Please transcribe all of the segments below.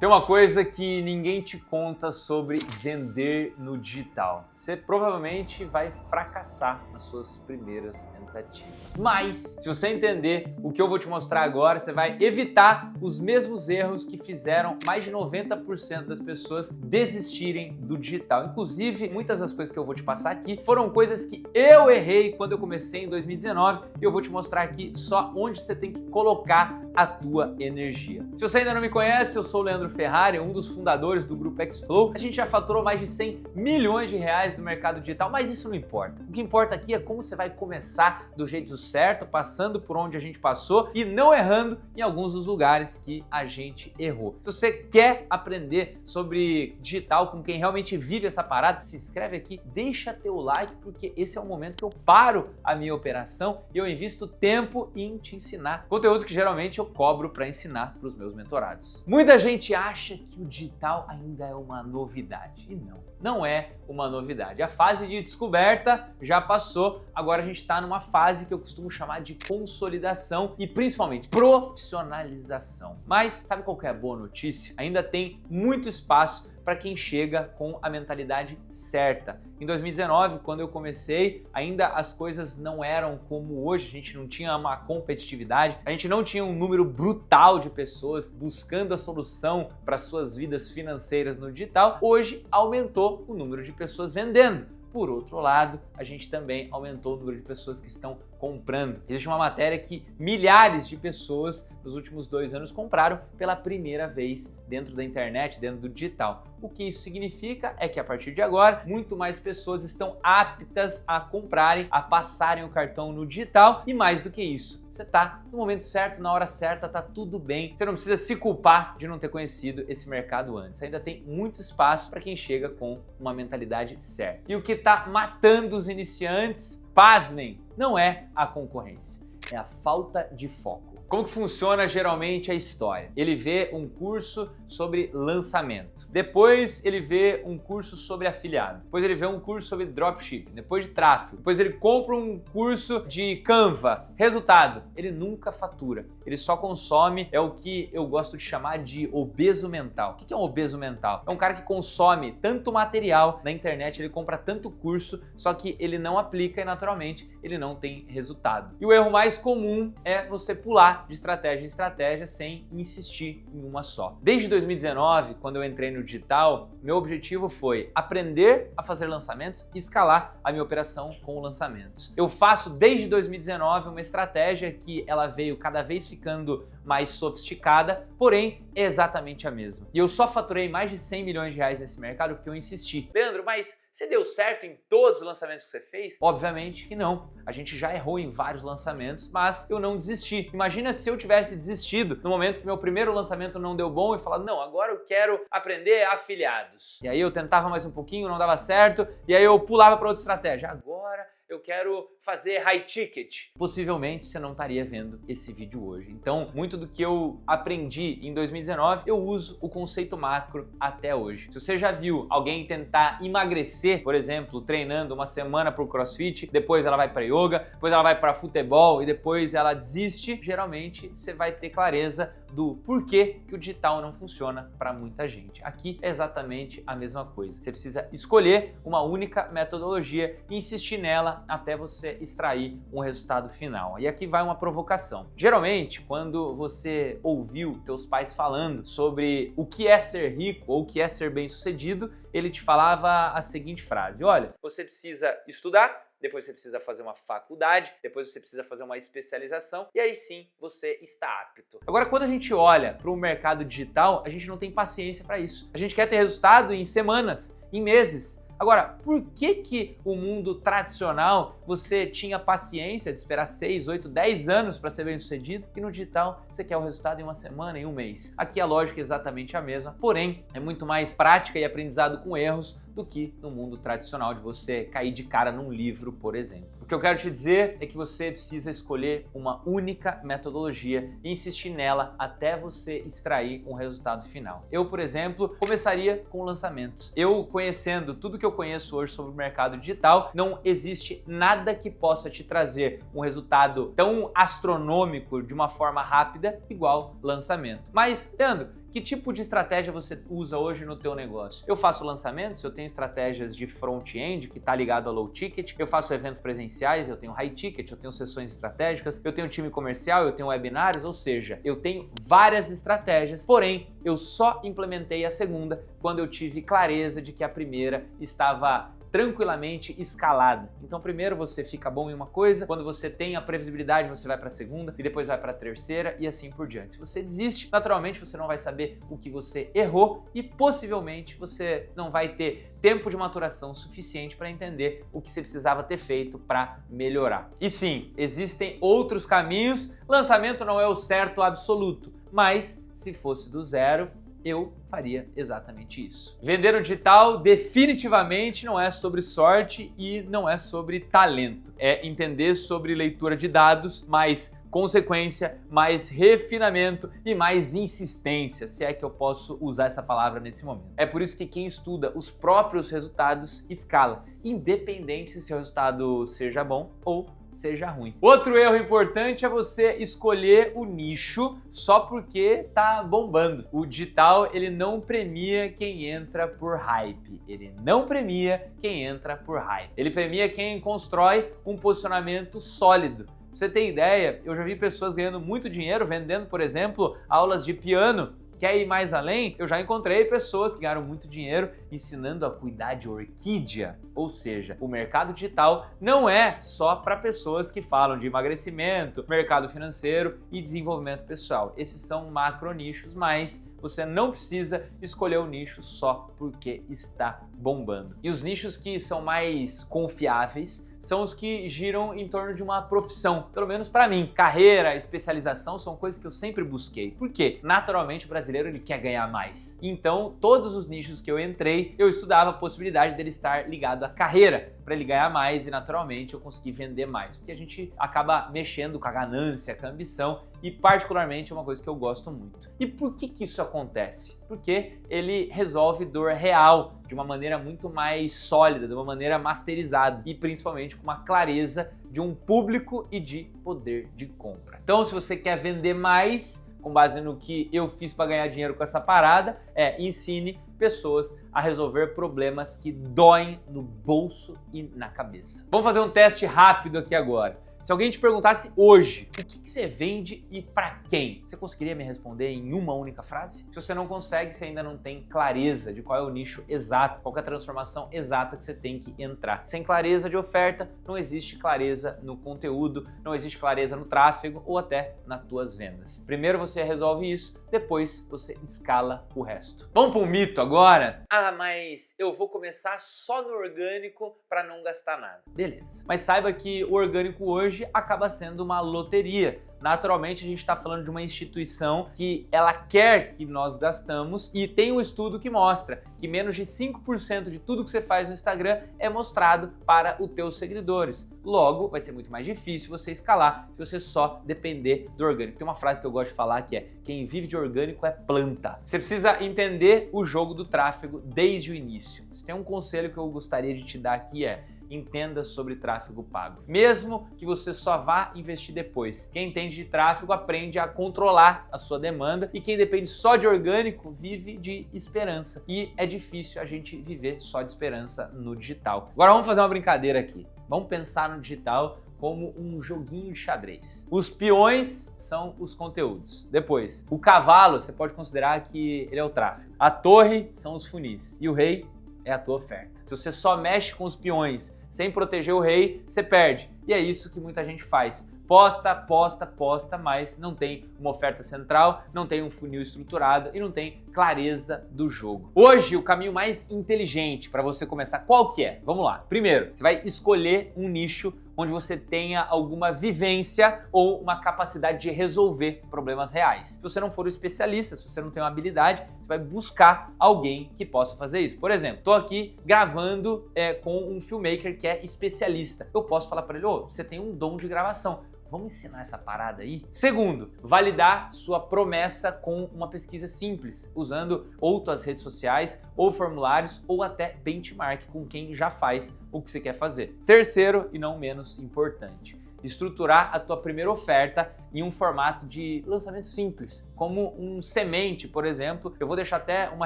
Tem uma coisa que ninguém te conta sobre vender no digital. Você provavelmente vai fracassar nas suas primeiras tentativas. Mas, se você entender o que eu vou te mostrar agora, você vai evitar os mesmos erros que fizeram mais de 90% das pessoas desistirem do digital. Inclusive, muitas das coisas que eu vou te passar aqui foram coisas que eu errei quando eu comecei em 2019 e eu vou te mostrar aqui só onde você tem que colocar a tua energia. Se você ainda não me conhece, eu sou o Leandro Ferrari, um dos fundadores do Grupo Xflow. A gente já faturou mais de 100 milhões de reais no mercado digital, mas isso não importa. O que importa aqui é como você vai começar do jeito certo, passando por onde a gente passou e não errando em alguns dos lugares que a gente errou. Se você quer aprender sobre digital com quem realmente vive essa parada, se inscreve aqui, deixa teu like, porque esse é o momento que eu paro a minha operação e eu invisto tempo em te ensinar conteúdos que geralmente eu cobro para ensinar para os meus mentorados. Muita gente acha que o digital ainda é uma novidade e não é uma novidade. A fase de descoberta já passou, agora a gente está numa fase que eu costumo chamar de consolidação e principalmente profissionalização. Mas sabe qual que é a boa notícia? Ainda tem muito espaço para quem chega com a mentalidade certa. Em 2019, quando eu comecei, ainda as coisas não eram como hoje, a gente não tinha uma competitividade, a gente não tinha um número brutal de pessoas buscando a solução para suas vidas financeiras no digital. Hoje aumentou o número de pessoas vendendo. Por outro lado, a gente também aumentou o número de pessoas que estão comprando. Existe uma matéria que milhares de pessoas nos últimos 2 anos compraram pela primeira vez dentro da internet, dentro do digital. O que isso significa é que a partir de agora, muito mais pessoas estão aptas a comprarem, a passarem o cartão no digital e mais do que isso, você tá no momento certo, na hora certa, tá tudo bem. Você não precisa se culpar de não ter conhecido esse mercado antes. Ainda tem muito espaço para quem chega com uma mentalidade certa. E o que tá matando os iniciantes, pasmem, não é a concorrência, é a falta de foco. Como que funciona geralmente a história? Ele vê um curso sobre lançamento, depois ele vê um curso sobre afiliado, depois ele vê um curso sobre dropshipping, depois de tráfego, depois ele compra um curso de Canva. Resultado, ele nunca fatura, ele só consome, é o que eu gosto de chamar de obeso mental. O que é um obeso mental? É um cara que consome tanto material na internet, ele compra tanto curso, só que ele não aplica e naturalmente ele não tem resultado. E o erro mais comum é você pular de estratégia em estratégia sem insistir em uma só. Desde 2019, quando eu entrei no digital, meu objetivo foi aprender a fazer lançamentos e escalar a minha operação com lançamentos. Eu faço desde 2019 uma estratégia que ela veio cada vez ficando mais sofisticada, porém é exatamente a mesma. E eu só faturei mais de 100 milhões de reais nesse mercado porque eu insisti. Leandro, mas você deu certo em todos os lançamentos que você fez? Obviamente que não. A gente já errou em vários lançamentos, mas eu não desisti. Imagina se eu tivesse desistido no momento que meu primeiro lançamento não deu bom e falado, não, agora eu quero aprender afiliados. E aí eu tentava mais um pouquinho, não dava certo, e aí eu pulava para outra estratégia. Agora eu quero fazer high ticket. Possivelmente você não estaria vendo esse vídeo hoje. Então, muito do que eu aprendi em 2019, eu uso o conceito macro até hoje. Se você já viu alguém tentar emagrecer, por exemplo, treinando uma semana pro CrossFit, depois ela vai para yoga, depois ela vai para futebol e depois ela desiste, geralmente você vai ter clareza do porquê que o digital não funciona para muita gente. Aqui é exatamente a mesma coisa. Você precisa escolher uma única metodologia e insistir nela até você extrair um resultado final. E aqui vai uma provocação. Geralmente, quando você ouviu teus pais falando sobre o que é ser rico ou o que é ser bem-sucedido, ele te falava a seguinte frase: olha, você precisa estudar, depois você precisa fazer uma faculdade, depois você precisa fazer uma especialização e aí sim você está apto. Agora, quando a gente olha para o mercado digital, a gente não tem paciência para isso. A gente quer ter resultado em semanas, em meses. Agora, por que o mundo tradicional você tinha paciência de esperar 6, 8, 10 anos para ser bem sucedido e no digital você quer o resultado em uma semana, em um mês? Aqui a lógica é exatamente a mesma, porém é muito mais prática e aprendizado com erros do que no mundo tradicional de você cair de cara num livro, por exemplo. O que eu quero te dizer é que você precisa escolher uma única metodologia e insistir nela até você extrair um resultado final. Eu, por exemplo, começaria com lançamentos. Eu, conhecendo tudo que eu conheço hoje sobre o mercado digital, não existe nada que possa te trazer um resultado tão astronômico de uma forma rápida igual lançamento. Mas, Leandro, Que tipo de estratégia você usa hoje no teu negócio? Eu faço lançamentos, eu tenho estratégias de front-end que está ligado a low ticket, eu faço eventos presenciais, eu tenho high ticket, eu tenho sessões estratégicas, eu tenho time comercial, eu tenho webinários, ou seja, eu tenho várias estratégias, porém eu só implementei a segunda quando eu tive clareza de que a primeira estava tranquilamente escalada. Então primeiro você fica bom em uma coisa, quando você tem a previsibilidade você vai para a segunda e depois vai para a terceira e assim por diante. Se você desiste, naturalmente você não vai saber o que você errou e possivelmente você não vai ter tempo de maturação suficiente para entender o que você precisava ter feito para melhorar. E sim, existem outros caminhos, lançamento não é o certo absoluto, mas se fosse do zero, eu faria exatamente isso. Vender no digital definitivamente não é sobre sorte e não é sobre talento. É entender sobre leitura de dados, mais consequência, mais refinamento e mais insistência, se é que eu posso usar essa palavra nesse momento. É por isso que quem estuda os próprios resultados escala, independente se seu resultado seja bom ou seja ruim. Outro erro importante é você escolher o nicho só porque tá bombando. O digital, ele não premia quem entra por hype. Ele não premia quem entra por hype. Ele premia quem constrói um posicionamento sólido. Pra você ter ideia, eu já vi pessoas ganhando muito dinheiro vendendo, por exemplo, aulas de piano. Quer ir mais além? Eu já encontrei pessoas que ganharam muito dinheiro ensinando a cuidar de orquídea. Ou seja, o mercado digital não é só para pessoas que falam de emagrecimento, mercado financeiro e desenvolvimento pessoal. Esses são macro nichos, mas você não precisa escolher o nicho só porque está bombando. E os nichos que são mais confiáveis são os que giram em torno de uma profissão, pelo menos para mim. Carreira, especialização são coisas que eu sempre busquei. Por quê? Naturalmente o brasileiro ele quer ganhar mais. Então, todos os nichos que eu entrei, eu estudava a possibilidade dele estar ligado à carreira, para ele ganhar mais e naturalmente eu consegui vender mais, porque a gente acaba mexendo com a ganância, com a ambição e particularmente é uma coisa que eu gosto muito. E por que isso acontece? Porque ele resolve dor real de uma maneira muito mais sólida, de uma maneira masterizada e principalmente com uma clareza de um público e de poder de compra. Então, se você quer vender mais, com base no que eu fiz para ganhar dinheiro com essa parada, ensine pessoas a resolver problemas que doem no bolso e na cabeça. Vamos fazer um teste rápido aqui agora. Se alguém te perguntasse hoje o que você vende e para quem, você conseguiria me responder em uma única frase? Se você não consegue, você ainda não tem clareza de qual é o nicho exato, qual é a transformação exata que você tem que entrar. Sem clareza de oferta, não existe clareza no conteúdo, não existe clareza no tráfego ou até nas tuas vendas. Primeiro você resolve isso, depois você escala o resto. Vamos para um mito agora? Ah, mas eu vou começar só no orgânico para não gastar nada. Beleza. Mas saiba que o orgânico hoje acaba sendo uma loteria. Naturalmente, a gente está falando de uma instituição que ela quer que nós gastamos e tem um estudo que mostra que menos de 5% de tudo que você faz no Instagram é mostrado para os teus seguidores. Logo, vai ser muito mais difícil você escalar se você só depender do orgânico. Tem uma frase que eu gosto de falar que é: quem vive de orgânico é planta. Você precisa entender o jogo do tráfego desde o início. Se tem um conselho que eu gostaria de te dar aqui entenda sobre tráfego pago. Mesmo que você só vá investir depois. Quem entende de tráfego aprende a controlar a sua demanda e quem depende só de orgânico vive de esperança. E é difícil a gente viver só de esperança no digital. Agora vamos fazer uma brincadeira aqui. Vamos pensar no digital como um joguinho de xadrez. Os peões são os conteúdos. Depois, o cavalo você pode considerar que ele é o tráfego. A torre são os funis e o rei é a tua oferta. Se você só mexe com os peões sem proteger o rei, você perde. E é isso que muita gente faz. Posta, posta, posta, mas não tem uma oferta central, não tem um funil estruturado e não tem clareza do jogo. Hoje, o caminho mais inteligente para você começar, qual que é? Vamos lá. Primeiro, você vai escolher um nicho onde você tenha alguma vivência ou uma capacidade de resolver problemas reais. Se você não for um especialista, se você não tem uma habilidade, você vai buscar alguém que possa fazer isso. Por exemplo, estou aqui gravando com um filmmaker que é especialista. Eu posso falar para ele: ô, você tem um dom de gravação. Vamos ensinar essa parada aí? Segundo, validar sua promessa com uma pesquisa simples, usando ou tuas redes sociais, ou formulários, ou até benchmark com quem já faz o que você quer fazer. Terceiro, e não menos importante, estruturar a tua primeira oferta em um formato de lançamento simples, como um semente, por exemplo. Eu vou deixar até uma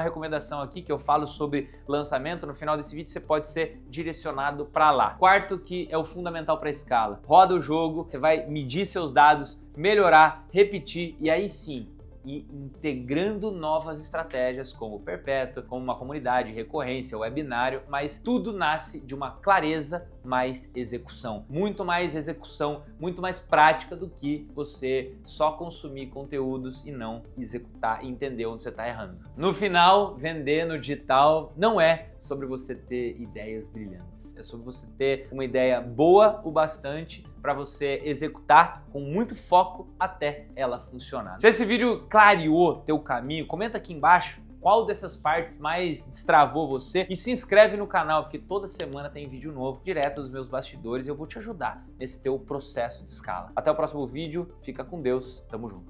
recomendação aqui que eu falo sobre lançamento. No final desse vídeo você pode ser direcionado para lá. Quarto, que é o fundamental para a escala. Roda o jogo, você vai medir seus dados, melhorar, repetir e aí sim e integrando novas estratégias como o perpétuo, como uma comunidade, recorrência, webinário, mas tudo nasce de uma clareza mais execução. Muito mais execução, muito mais prática do que você só consumir conteúdos e não executar e entender onde você está errando. No final, vender no digital não é sobre você ter ideias brilhantes, é sobre você ter uma ideia boa o bastante para você executar com muito foco até ela funcionar. Se esse vídeo clareou teu caminho, comenta aqui embaixo qual dessas partes mais destravou você e se inscreve no canal, porque toda semana tem vídeo novo direto dos meus bastidores e eu vou te ajudar nesse teu processo de escala. Até o próximo vídeo, fica com Deus, tamo junto.